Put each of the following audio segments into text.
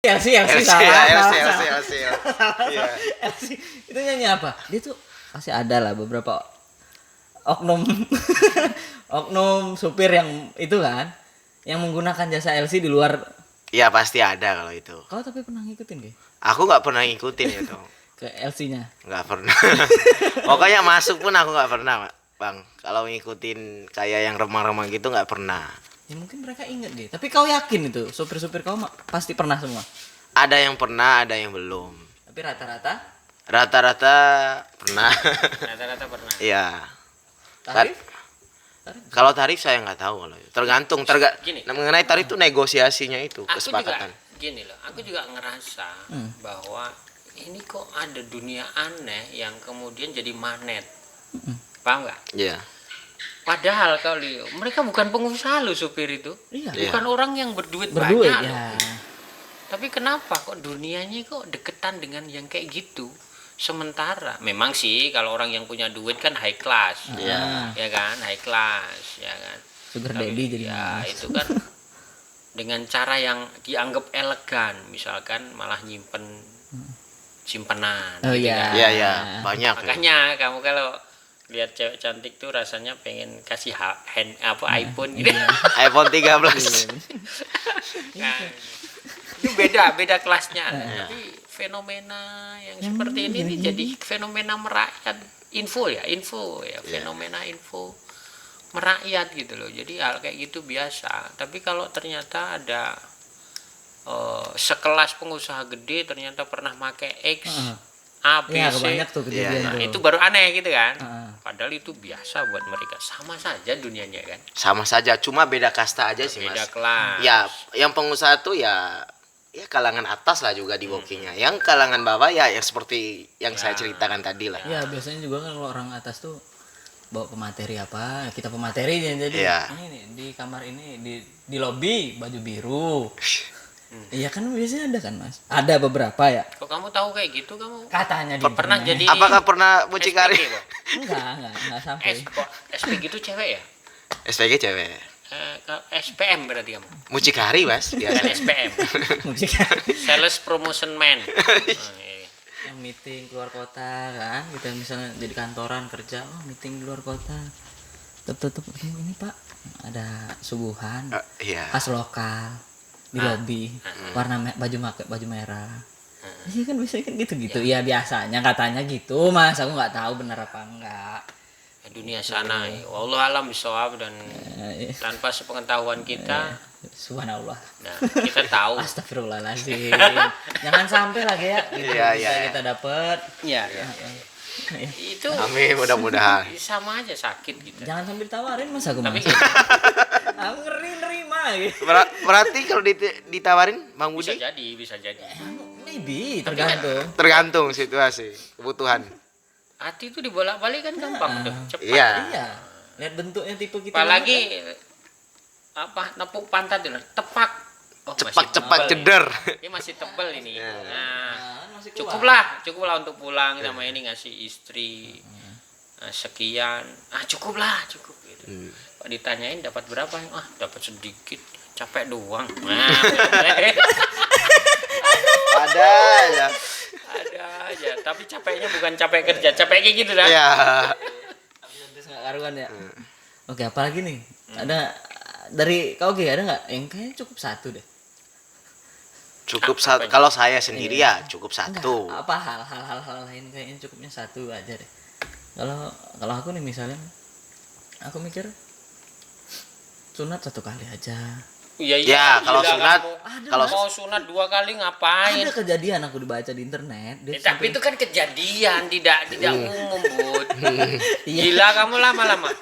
LC salah. Iya. LC itu nyanyi apa? Dia tuh pasti ada lah beberapa oknum oknum supir yang itu kan yang menggunakan jasa LC di luar. Iya pasti ada kalau itu. Kau tapi pernah ngikutin gak? Aku nggak pernah ngikutin itu. Ke LC-nya? Nggak pernah. Pokoknya masuk pun aku nggak pernah, Bang. Kalau ngikutin kayak yang remang-remang gitu nggak pernah. Ya mungkin mereka inget deh. Tapi kau yakin itu supir-supir kau pasti pernah semua? Ada yang pernah, ada yang belum. Tapi rata-rata? Rata-rata pernah. Rata-rata pernah. Iya. Tarif? Kalau tarif saya nggak tahu kalau itu. Tergantung. Gini. Mengenai tarif itu negosiasinya itu kesepakatan. Gini loh, aku juga ngerasa bahwa ini kok ada dunia aneh yang kemudian jadi magnet. Paham nggak? Iya. Padahal kalau mereka bukan pengusaha loh supir itu. Iya. Bukan orang yang berduit Berduit banyak ya. loh. Tapi kenapa kok dunianya kok deketan dengan yang kayak gitu? Sementara memang sih kalau orang yang punya duit kan high class. Iya. Ya kan, high class, ya kan. Sugar Tapi, daddy jadi ya mas. itu kan dengan cara yang dianggap elegan, misalkan malah nyimpen simpenan. Oh gitu iya. kan. Iya, banyak. Ya. Makanya kamu kalau lihat cewek cantik tuh rasanya pengen kasih iPhone gitu. iPhone 13. Nah, itu beda kelasnya. Tapi fenomena yang seperti ini jadi fenomena merakyat, info ya, fenomena info merakyat gitu loh. Jadi hal kayak gitu biasa. Tapi kalau ternyata ada sekelas pengusaha gede ternyata pernah pakai X, A, B, Iya, C. banyak tuh kejadian Nah, tuh. itu baru aneh gitu kan. Padahal itu biasa buat mereka. Sama saja dunianya kan. Sama saja, cuma beda kasta aja sih, Beda Mas. kelas. Ya, yang pengusaha tuh ya kalangan atas lah juga di walkingnya. Yang kalangan bawah ya yang seperti yang saya ceritakan tadi lah. Ya biasanya juga kan kalau orang atas tuh bawa pemateri apa, kita pematerinya jadi Iya. ini nih, di kamar ini di lobi baju biru. Iya kan biasanya ada kan mas, ada beberapa ya. Kok kamu tahu kayak gitu kamu? Katanya di Pernah internet. jadi Apakah pernah mucikari? SPG, Bang? Enggak sampai. Kok SPG itu cewek ya? SPG cewek. SPM berarti kamu. Mucikari, Mas. Kan Biasa. SPM. Mucikari. Sales Promotion Man. Yang meeting keluar kota kan, kita misalnya jadi kantoran kerja, meeting di luar kota. Tutup ini Pak, ada suguhan Iya. khas lokal di lobi, warna baju merah. Iya kan biasanya kan gitu-gitu. Iya biasanya katanya gitu mas, aku nggak tahu benar apa enggak. Dunia sana, wallahu alam bisawab, dan tanpa sepengetahuan kita, Subhanallah. nah kita tahu. Astagfirullahaladzim. Jangan sampai lagi ya gitu kita dapat. Iya. Itu Amin, mudah-mudahan. sama aja sakit gitu. Jangan sambil tawarin mas aku Tapi mas. Aku ngeri nerima gitu. Berarti kalau ditawarin Bang bisa Budi jadi. Maybe tergantung. tergantung situasi, kebutuhan. Hati itu dibolak-balik kan gampang tuh, cepat. Iya. Iya. Lihat bentuknya tipe kita. Apalagi nepuk pantat dulu, tepak. Oh, Cepat masih tebel ceder. ini masih tebel ini. Nah, masih cukuplah untuk pulang sama ini ngasih istri sekian. Cukup gitu. Kok ditanyain dapat berapa? Dapat sedikit, capek doang. Nah, Ada ya. ada aja, tapi capeknya bukan capek kerja, capek kayak gitu dah. Iya. Terus nggak karuan ya. Oke, apalagi nih? Ada dari kau ada nggak yang kayaknya cukup satu deh? Cukup satu. Kalau saya sendiri ya cukup satu. Enggak, apa hal lain kayaknya cukupnya satu aja deh. Kalau aku nih misalnya, aku mikir sunat 1 kali aja. Ya, kalau sunat, mau sunat 2 kali ngapain? Ada kejadian aku dibaca di internet. Tapi itu kan kejadian, tidak umum, Bud. Iya. Gila kamu lama-lama.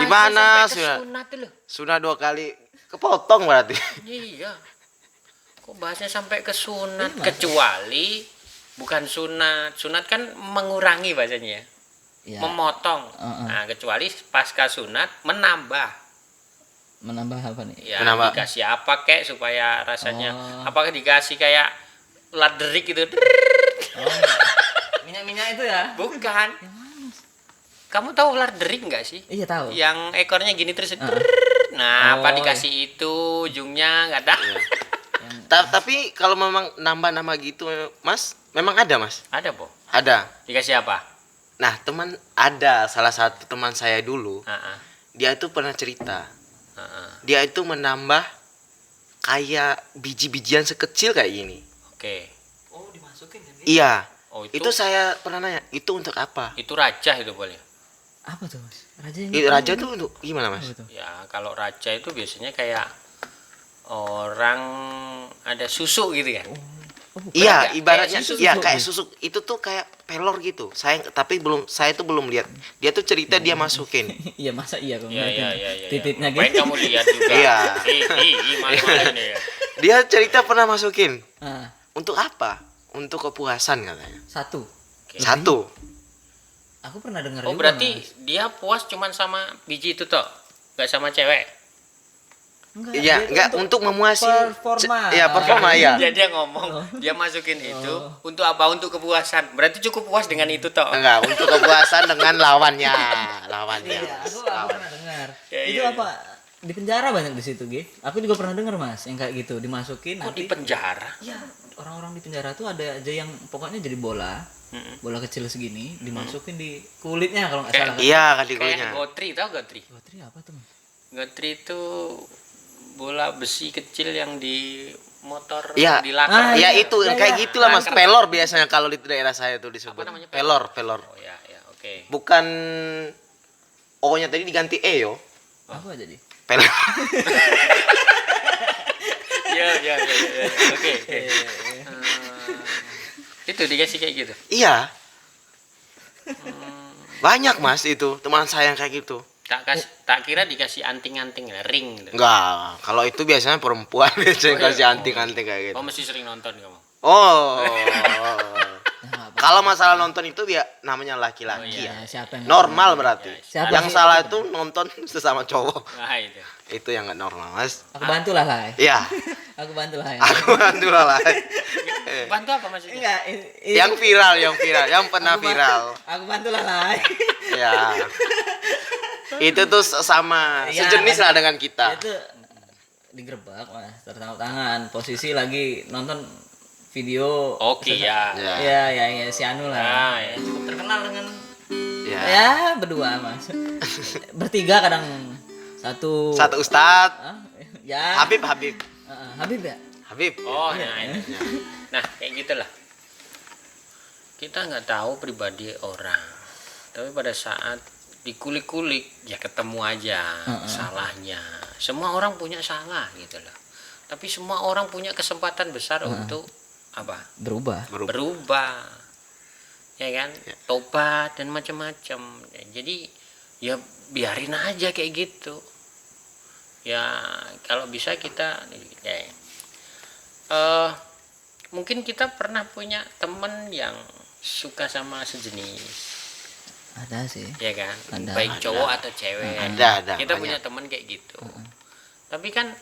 Gimana sunat tuh loh? Sunat 2 kali kepotong berarti. Iya. Kok bahasnya sampai ke sunat, kecuali bukan sunat. Sunat kan mengurangi bahasanya ya. Memotong. Nah, kecuali pasca sunat menambah apa nih? ya, dikasih apa kek supaya rasanya apakah dikasih kayak laderik gitu? Minyak itu ya? Bukan. Kamu tahu laderik nggak sih? Iya tahu. Yang ekornya gini terus nah apa dikasih itu ujungnya nggak tahu. Tapi kalau memang nambah-nambah gitu, Mas, memang ada, Mas. Ada, Bo. Ada. Dikasih apa? Nah, salah satu teman saya dulu, dia itu pernah cerita. Dia itu menambah kayak biji-bijian sekecil kayak gini. Oke. Oh, dimasukin kan? Iya. Oh, Itu saya pernah nanya, itu untuk apa? itu raja itu boleh. Apa tuh, Mas? Raja yang Raja tuh untuk gimana, Mas? Apa tuh? Ya, kalau raja itu biasanya kayak orang ada susu gitu kan. Iya, Kayak ibaratnya susu. ya kayak susu itu tuh kayak pelor gitu. Saya tuh belum lihat. Dia tuh cerita dia masukin. Iya, masa iya kalau Iya, ngeliatin iya. titiknya Ngapain gitu. kamu lihat juga? Iya. Malu-malu nih ya. Dia cerita pernah masukin. Ah, Untuk apa? Untuk kepuasan katanya. satu. Satu. Aku pernah dengar Oh, juga, berarti Mas. dia puas cuman sama biji itu toh? Gak sama cewek? Enggak, Iya, dia itu enggak untuk memuasi. performa. Iya, performa ya. Jadi dia ngomong, dia masukin itu untuk apa? Untuk kepuasan. Berarti cukup puas dengan itu toh? Enggak, untuk kepuasan dengan lawannya. Iya, aku pernah dengar. Ya, Itu iya, apa? Di penjara banyak di situ, Gi. Aku juga pernah dengar, Mas, yang kayak gitu, dimasukin Kok nanti. di penjara? Iya, orang-orang di penjara tuh ada aja yang pokoknya jadi bola. Bola kecil segini dimasukin di kulitnya kalau nggak Kayak- salah. Kan? Iya, kan di kulitnya. Kayak gotri, tau gotri? Gotri apa tuh, Mas? Gotri itu bola besi kecil yang di motor Iya. dilakar. Ya iya. itu Ya, kayak ya. gitulah, Mas. Laker. Pelor biasanya kalau di daerah saya tuh disebut. Apa namanya? Pelor. Oh ya, oke. Bukan O-nya tadi diganti E yo. Apa jadi? Pelor. Ya. Oke. Itu dikasih kayak gitu. Iya. Banyak, Mas, itu teman saya yang kayak gitu. Tak kira dikasih anting-anting ring gitu. Enggak, kalau itu biasanya perempuan biasanya kasih anting-anting kayak gitu. Oh, mesti sering nonton kamu. Oh. Nah, apa? Kalau masalah nonton itu dia namanya laki-laki Ya, ya. siapa yang Normal berarti. Siapa Yang sih? salah itu nonton sesama cowok. Nah, itu. Itu yang nggak normal, Mas. Aku bantulah lah. Iya. Aku bantulah ya. Aku bantu lah. Bantu apa maksudnya? Enggak, Yang viral, yang pernah viral. Aku bantulah lah. Ya. Itu tuh sama Iya, sejenis kan. lah dengan kita. Itu digerebek, Mas, tertangkap tangan. Posisi lagi nonton video. Oke ya. Ya. Ya, si Anu lah. Nah, ya. Cukup terkenal dengan Ya. ya berdua, Mas. Bertiga kadang satu. Satu ustad. Ah, ya. Habib. Habib ya? Habib. Oh, Iya. nah itu. Nah, kayak gitulah. Kita nggak tahu pribadi orang. Tapi pada saat dikulik-kulik ya ketemu aja salahnya. Semua orang punya salah gitu loh. Tapi semua orang punya kesempatan besar untuk apa? Berubah. Berubah. Ya kan? Tobat dan macam-macam. Ya, jadi ya biarin aja kayak gitu. Ya kalau bisa kita mungkin kita pernah punya temen yang suka sama sejenis, Ada sih. ya kan? Ada. Baik cowok atau cewek. Ada, Kita banyak. punya temen kayak gitu. Tapi kan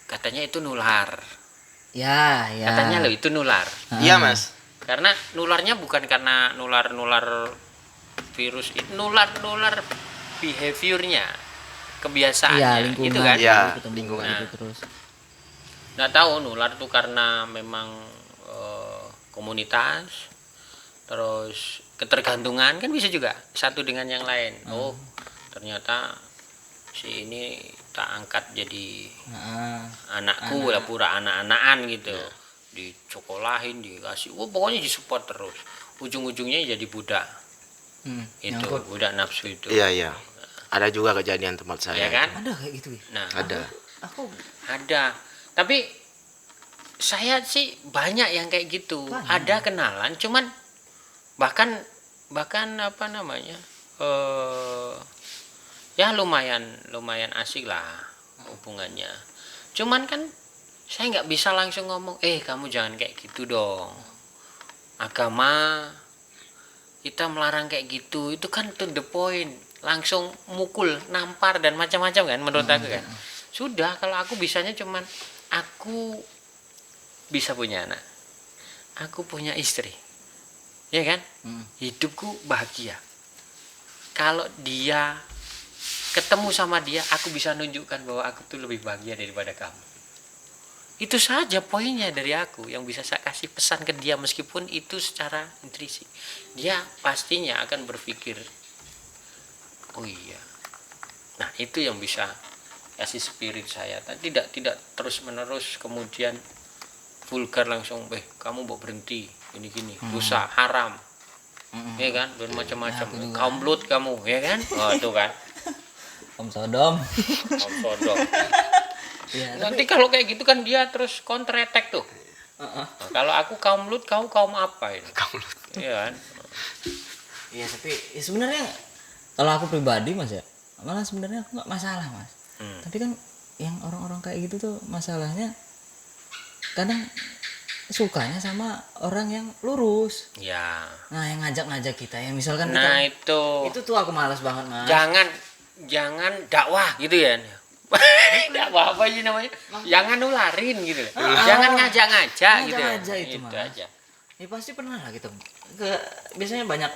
katanya itu nular. Ya. Katanya loh itu nular. Iya, Mas. Karena nularnya bukan karena nular virus, itu nular behaviornya, kebiasaannya, Iya, lingkungan. gitu kan? Iya, ketemu lingkungan. gitu terus. Nggak tahu nular tuh karena memang komunitas, terus ketergantungan kan bisa juga satu dengan yang lain. Oh, ternyata si ini tak angkat jadi Nah, anakku lah, pura anak-anakan gitu, dicokolahin, dikasih, pokoknya disupport terus, ujung-ujungnya jadi budak itu, nyangkut. budak nafsu itu. Iya. Ada juga kejadian tempat saya. Ya kan? Ada kayak gitu ya? Nah, Ada. Aku ada, tapi saya sih banyak yang kayak gitu. Banyak. Ada kenalan, cuman bahkan apa namanya, ya lumayan asik lah hubungannya. Cuman kan saya nggak bisa langsung ngomong, kamu jangan kayak gitu dong. Agama kita melarang kayak gitu, itu kan to the point, langsung mukul, nampar dan macam-macam kan menurut aku kan. Sudah, kalau aku bisanya cuman aku bisa punya anak, aku punya istri, ya kan, hidupku bahagia. Kalau dia ketemu sama dia, aku bisa nunjukkan bahwa aku tuh lebih bahagia daripada kamu. Itu saja poinnya dari aku yang bisa saya kasih pesan ke dia, meskipun itu secara intrinsik. Dia pastinya akan berpikir, oh iya. Nah, itu yang bisa kasih spirit saya. Tidak terus menerus kemudian vulgar langsung, kamu mau berhenti ini gini, dosa, haram. Ya kan, dan macam-macam. Kaum Lut kamu, ya kan? Oh, itu kan. Om Sodom. Kaum Sodom. Ya, Nanti kalau kayak gitu kan dia terus counter attack tuh. Nah, kalau aku kaum Lut, kau kaum apa ini? Kaum Lut. Iya kan? Iya, tapi ya sebenarnya kalau aku pribadi Mas ya, malah sebenarnya aku nggak masalah Mas. Tapi kan yang orang-orang kayak gitu tuh masalahnya kadang sukanya sama orang yang lurus. Ya. Nah, yang ngajak-ngajak kita, yang misalkan Nah, kita, itu tuh aku malas banget Mas. Jangan dakwah gitu ya. Dakwah apa sih namanya? Jangan nularin gitu. Jangan ngajak-ngajak gitu. Ngajak-ngajak itu, Mas. aja. Ya pasti pernah lah kita biasanya banyak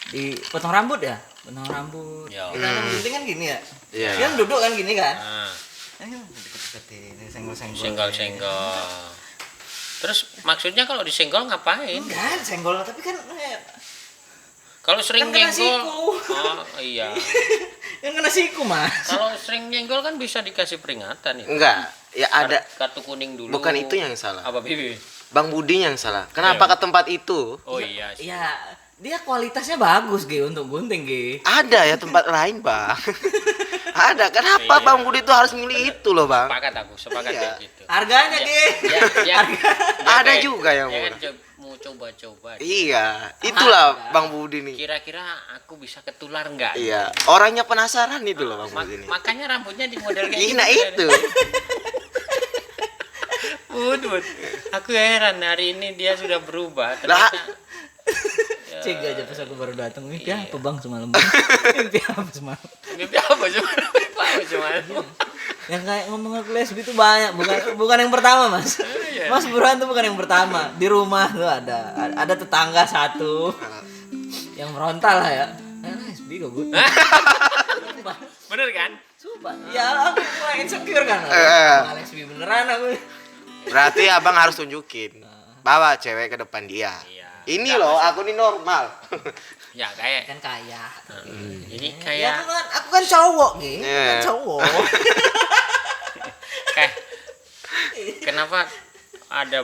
di potong rambut ya, potong rambut. Ya. Kita kan gunting kan gini ya. Iya. Dia kan duduk kan gini kan. Nah, Deket-deketin, senggol-senggol. senggol-senggol. Terus maksudnya kalau disenggol ngapain? Enggak, senggol tapi kan Kalau sering Kan kena nyenggol. siku. Oh, iya. yang kena siku Mas. Kalau sering nyenggol kan bisa dikasih peringatan itu. Enggak, ya ada. Kartu kuning dulu. Bukan itu yang salah. Apa Bibi? Bang Budi yang salah. Kenapa ke tempat itu? Oh iya. Ya, dia kualitasnya bagus Ge untuk gunting Ge. Ada ya tempat lain, Bang. Ada. Kenapa Iya. Bang Budi itu harus milih itu loh, Bang? Sepakat Iya. kayak gitu. Harganya Ge. Ada juga yang ya kan murah. mau coba-coba. Iya, itulah Bang Budi nih. Kira-kira aku bisa ketular enggak? Iya, orangnya penasaran itu loh Bang Budi nih. Makanya rambutnya di model kayak Iya, gitu. nah kan. itu. Bud. Aku heran hari ini dia sudah berubah. Lah. Ternyata Cek aja pas aku baru datang. Mimpi Iya. apa Bang semalam? Mimpi apa semalam? mimpi apa cuma? Yang kayak ngomong aku lesbi itu banyak, bukan yang pertama Mas. Iya. Mas Burhan tuh bukan yang pertama. Di rumah tuh ada tetangga satu yang frontal lah ya. Lesbi kok Bud. Bener kan? Coba. Ya aku mulai insecure kan. Lesbi beneran aku. Berarti Abang harus tunjukin. Bawa cewek ke depan dia. Iya. Ini loh, aku ini normal. Ya kayak Kan kaya. ini Ya kayak aku kan cowok gitu. Iya. Kan cowok. kayak kenapa ada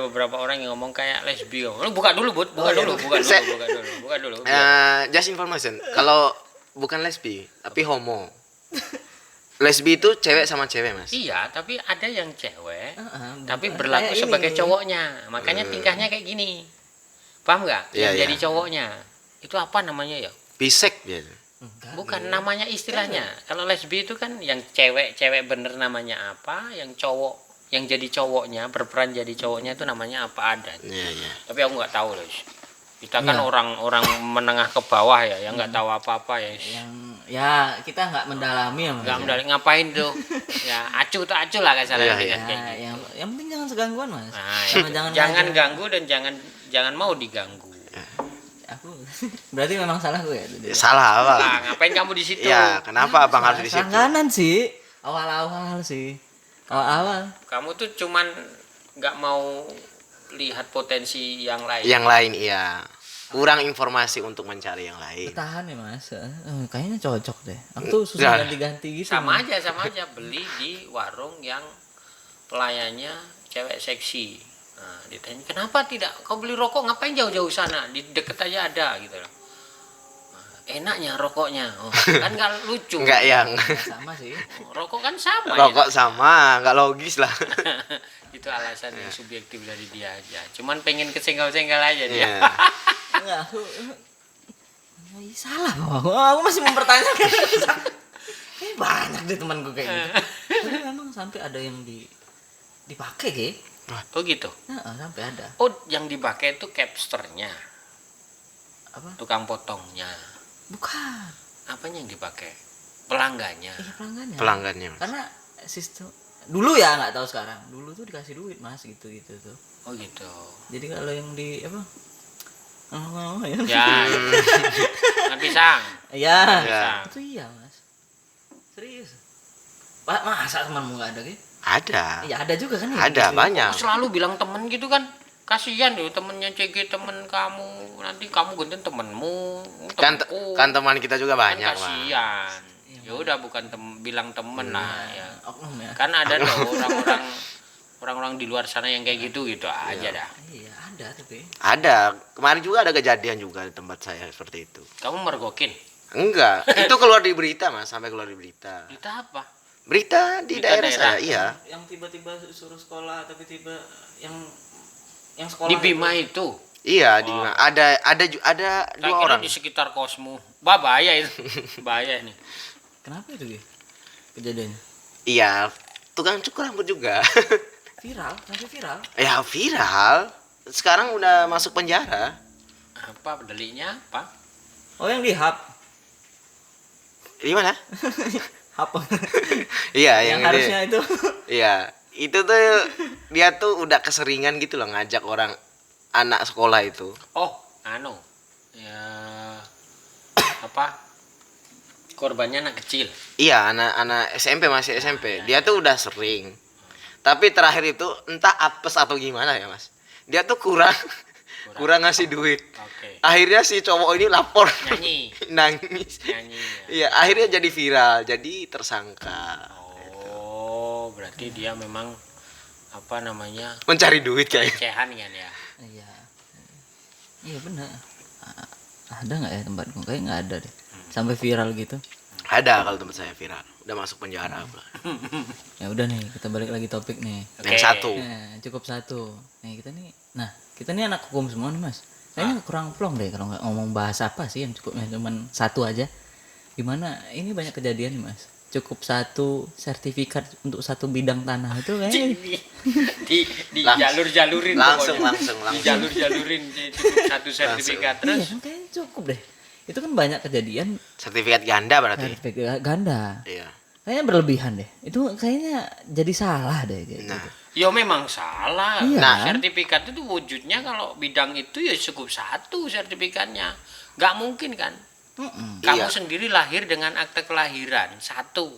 beberapa orang yang ngomong kayak lesbi. Lu buka dulu, Bud. Buka dulu. Just information. Kalau bukan lesbi, tapi homo. Lesbi itu cewek sama cewek, Mas. Iya, tapi ada yang cewek, tapi bukan berlaku kayak sebagai ini. cowoknya. Makanya tingkahnya kayak gini. Paham nggak? Iya, Yang iya. jadi cowoknya. Itu apa namanya ya? Bisek dia. Enggak, Bukan Ge. namanya istilahnya. Kalau lesbi itu kan yang cewek bener namanya apa, yang cowok yang jadi cowoknya, berperan jadi cowoknya itu namanya apa ada. Iya, iya. Tapi aku nggak tahu loh. Kita kan Iya. orang menengah ke bawah ya, yang nggak tahu apa-apa ya. Yang ya kita nggak mendalami ya Mas. Nggak mendalami ngapain tuh? Ya acuh lah kan salah Iya, kan iya. kayak Ya, gitu. yang penting jangan segangguan Mas. Nah, Sama jangan ngajak. ganggu dan jangan mau diganggu. Aku berarti memang salahku ya. Salah apa? Lah, ngapain kamu di situ? Ya, kenapa Abang harus di situ? Langganan sih. Awal-awal sih. Awal-awal. Kamu tuh cuman nggak mau lihat potensi yang lain. Yang lain iya. Kurang informasi untuk mencari yang lain. Bertahan ya Mas. Kayaknya cocok deh. Aku tuh susah Nah. ganti-ganti gitu. sama Mas. aja beli di warung yang pelayannya cewek seksi. Nah, ditanya kenapa tidak kau beli rokok, ngapain jauh-jauh sana, di deket aja ada gitu loh. Nah, enaknya rokoknya kan nggak lucu. Enggak yang Sama sih. Rokok kan sama rokok ya. sama, enggak logis lah. Itu alasan yang subjektif dari dia aja, cuman pengen kesenggol-senggol aja dia. Iya. Enggak, aku salah kok. Aku masih mempertanyakan. Kayak banyak deh temanku kayak gitu. Tapi memang sampai ada yang dipakai, Ge. Oh gitu. Nah, sampai ada. Oh, yang dipakai itu capsternya, Apa? tukang potongnya. Bukan. Apanya yang dipakai? Pelanggannya. Iya, pelanggannya. Pelanggannya. Mas. Karena sistem dulu ya nggak tahu sekarang. Dulu tuh dikasih duit Mas gitu-gitu tuh. Oh gitu. Jadi kalau yang di apa? Oh, ya. Ya. Nggak pisang. Iya. Ya. Itu iya Mas. Serius. Pak, masa temanmu nggak ada, Ge? Ada. Ya ada juga kan ya. Ada gitu. banyak. Kok selalu bilang temen gitu kan? Kasihan loh temennya CG, temen kamu, nanti kamu gantiin temenmu, Kan temenku. kan teman kita juga Kan banyak, Mas. kasihan. Ya udah bukan bilang temen lah ya. Oknum ya. Kan ada loh orang-orang di luar sana yang kayak gitu aja dah. Iya ada tapi. Ada. Kemarin juga ada kejadian juga di tempat saya seperti itu. Kamu mergokin. Enggak, itu keluar di berita, Mas, sampai keluar di berita. Kita apa? Berita di Berita daerah daerah. saya, iya. Yang tiba-tiba suruh sekolah tapi tiba yang sekolah Di Bima itu. Iya, Oh. di ada Saya dua kira orang. di sekitar kosmu. Bahaya itu. Bahaya ini. Kenapa itu Ge? Kejadiannya? Iya, tukang cukur rambut juga. Viral, sampai viral. Ya, viral. Sekarang udah masuk penjara. Apa deliknya apa? Oh yang di hub. Di mana? Hub. Iya, yang ini. harusnya itu. Iya, itu tuh dia tuh udah keseringan gitu loh ngajak orang anak sekolah itu. Oh, anu. Ya apa? Korbannya anak kecil. Iya, anak-anak SMP, masih SMP. Dia tuh udah sering. Tapi terakhir itu entah apes atau gimana ya, Mas. Dia tuh kurang ngasih duit. Oke. Akhirnya si cowok ini lapor. Nyanyi. Nangis. Nyanyi. Ya. Iya, akhirnya jadi viral, jadi tersangka. Oh, berarti dia memang apa namanya? Mencari duit kayaknya. Cehan kan ya. Iya. Iya benar. Ada nggak ya tempatku? Kayak nggak ada deh. Sampai viral gitu. Ada kalau tempat saya viral. Udah masuk penjara pula. Ya udah nih, kita balik lagi topik nih. Yang satu. Nah, cukup satu. Nih kita nih anak hukum semua nih Mas. Kayaknya kurang plong deh kalau nggak ngomong bahas apa sih yang cukupnya cuman satu aja. Gimana? Ini banyak kejadian nih Mas. Cukup satu sertifikat untuk satu bidang tanah itu kayaknya. Di jalur-jalurin Langsung. Di jalur-jalurin cukup satu sertifikat Iya terus. kan kayaknya cukup deh. Itu kan banyak kejadian Sertifikat ganda berarti. sertifikat ganda. Iya. Kayaknya berlebihan deh. Itu kayaknya jadi salah deh kayak Nah, gitu. Ya memang salah. Iya. Nah, sertifikat itu wujudnya kalau bidang itu ya cukup satu sertifikatnya. Nggak mungkin kan? Kamu Iya. sendiri lahir dengan akte kelahiran satu.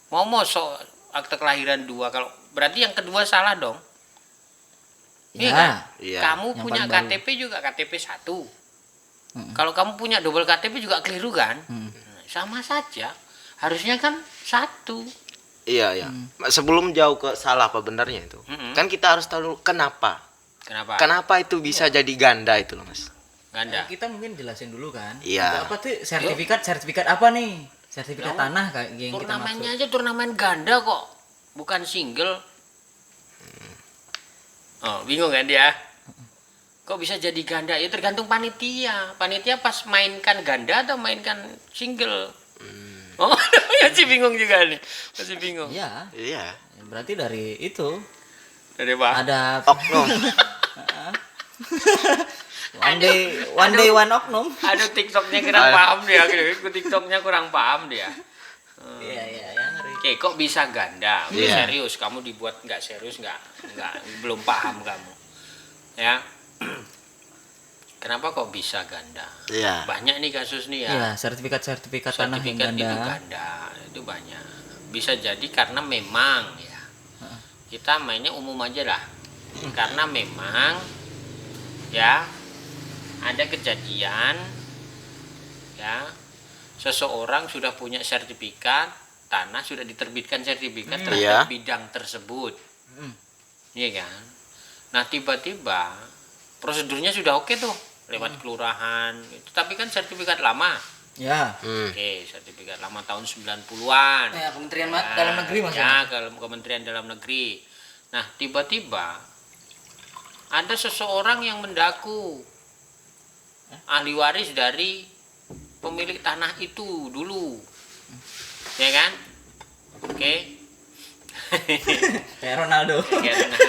Mau mosok akte kelahiran dua, kalau berarti yang kedua salah dong. Iya Ya. kan? Iya. Kamu Yang punya paling baru. KTP juga KTP satu. Kalau kamu punya double KTP juga keliru kan? Sama saja. Harusnya kan satu. Iya. Sebelum jauh ke salah apa benarnya itu. Kan kita harus tahu dulu kenapa. Kenapa? Kenapa itu bisa jadi ganda itu loh, Mas. Ganda. Kita mungkin jelasin dulu kan. Iya. Apa tuh sertifikat apa nih? Sertifikat tanah kayak yang kita Turnamennya maksud. aja turnamen ganda kok, bukan single. Oh, bingung kan dia? Kok bisa jadi ganda? Ya tergantung panitia. Panitia pas mainkan ganda atau mainkan single. Oh, masih bingung juga nih. Masih bingung. Iya. Iya. Berarti dari itu Dari apa? ada Oknum. one day one oknum. Aduh, TikToknya kurang paham dia. TikToknya kurang paham dia. Iya yang ngeri. Oke, kok bisa ganda? Udah Iya. serius, kamu dibuat nggak serius nggak belum paham kamu. Ya. Kenapa kok bisa ganda? Iya. Banyak nih kasus nih ya. Iya, sertifikat tanah yang Sertifikat itu ganda. ganda, itu banyak. Bisa jadi karena memang ya. Kita mainnya umum aja lah. Karena memang ya ada kejadian ya seseorang sudah punya sertifikat tanah, sudah diterbitkan sertifikat terhadap Iya. bidang tersebut. Iya kan? Nah, tiba-tiba prosedurnya sudah oke tuh lewat kelurahan itu, tapi kan sertifikat lama. Ya. Oke, sertifikat lama tahun 90-an. Ya, Kementerian Dalam Negeri Ya, maksudnya. ke Kementerian Dalam Negeri. Nah, tiba-tiba ada seseorang yang mendaku ahli waris dari pemilik tanah itu dulu. Ya kan? Oke. Kayak Ronaldo. Kayak Ronaldo.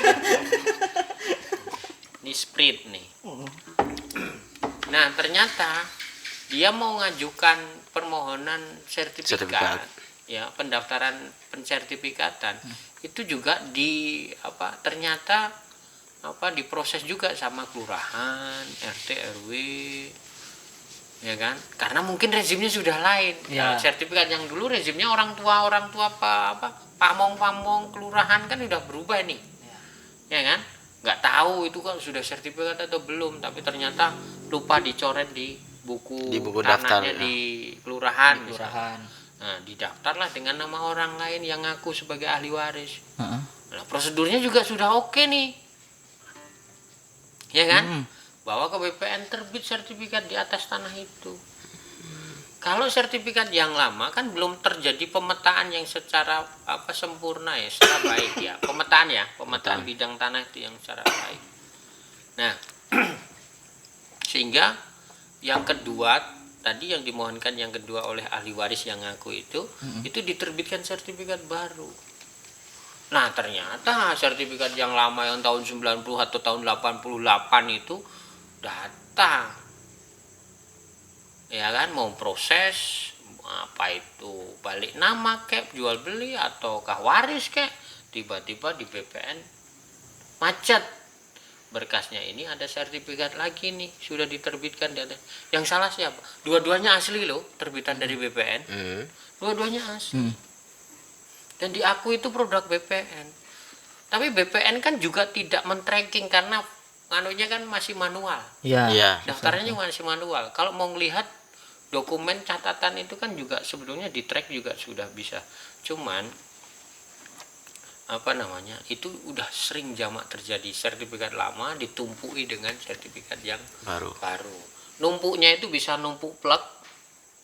Ini Sprint nih. Nah, ternyata dia mau ngajukan permohonan sertifikat. Ya, pendaftaran pensertifikatan itu juga ternyata diproses juga sama kelurahan, RT, RW. ya kan? Karena mungkin rezimnya sudah lain. Ya. Sertifikat yang dulu rezimnya orang tua apa pamong kelurahan kan udah berubah nih, ya kan? Nggak tahu itu kan sudah sertifikat atau belum, tapi ternyata lupa dicoret di buku daftar, tanahnya ya. di kelurahan, misalnya. kelurahan. Nah, didaftarlah dengan nama orang lain yang ngaku sebagai ahli waris. Heeh. Nah, prosedurnya juga sudah oke nih, ya kan? Hmm. Bawa ke BPN, terbit sertifikat di atas tanah itu. Kalau sertifikat yang lama kan belum terjadi pemetaan yang secara sempurna ya, secara baik ya. Pemetaan bidang tanah itu yang secara baik. Nah, sehingga yang kedua tadi yang dimohonkan yang kedua oleh ahli waris yang ngaku itu diterbitkan sertifikat baru. Nah, ternyata sertifikat yang lama yang tahun 90 atau tahun 88 itu datang, ya kan, mau proses apa itu balik nama kek, jual beli ataukah waris kek, tiba-tiba di BPN macet berkasnya. Ini ada sertifikat lagi nih sudah diterbitkan di atas. Yang salah siapa? Dua-duanya asli loh, terbitan dari BPN. Dua-duanya asli. Dan diakui itu produk BPN. Tapi BPN kan juga tidak men-tracking karena anunya kan masih manual. Iya. Iya. Daftarnya masih manual. Kalau mau melihat dokumen catatan itu kan juga sebetulnya di track juga sudah bisa. Cuman itu udah sering jamak terjadi, sertifikat lama ditumpui dengan sertifikat yang baru. Numpuknya itu bisa numpuk plek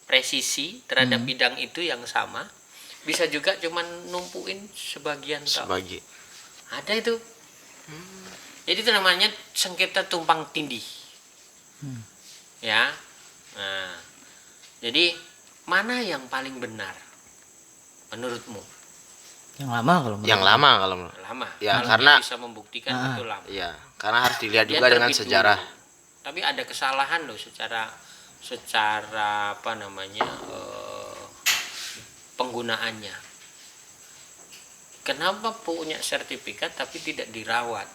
presisi terhadap bidang itu yang sama, bisa juga cuman numpuin sebagian Sebagi. ada itu. Jadi itu namanya sengketa tumpang tindih. Ya. Nah, jadi mana yang paling benar menurutmu? Yang lama kalau menurut Yang saya. lama. Lama. Ya, Kalau karena- dia bisa membuktikan itu lama. Iya, karena harus dilihat Dia juga dengan terbit sejarah. dulu. Tapi ada kesalahan loh secara penggunaannya. Kenapa punya sertifikat tapi tidak dirawat?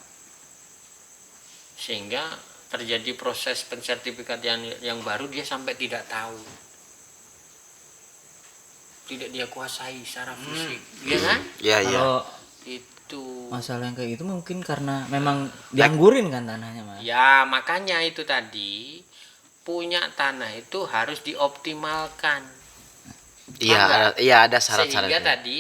Sehingga terjadi proses pensertifikat yang baru dia sampai tidak tahu. Tidak dia kuasai secara fisik. Iya kan? Iya. Kalau Itu. masalah yang kayak gitu mungkin karena memang dianggurin kan tanahnya, Mas. Ya, makanya itu tadi punya tanah itu harus dioptimalkan. Iya, ada Sehingga syarat-syaratnya. tadi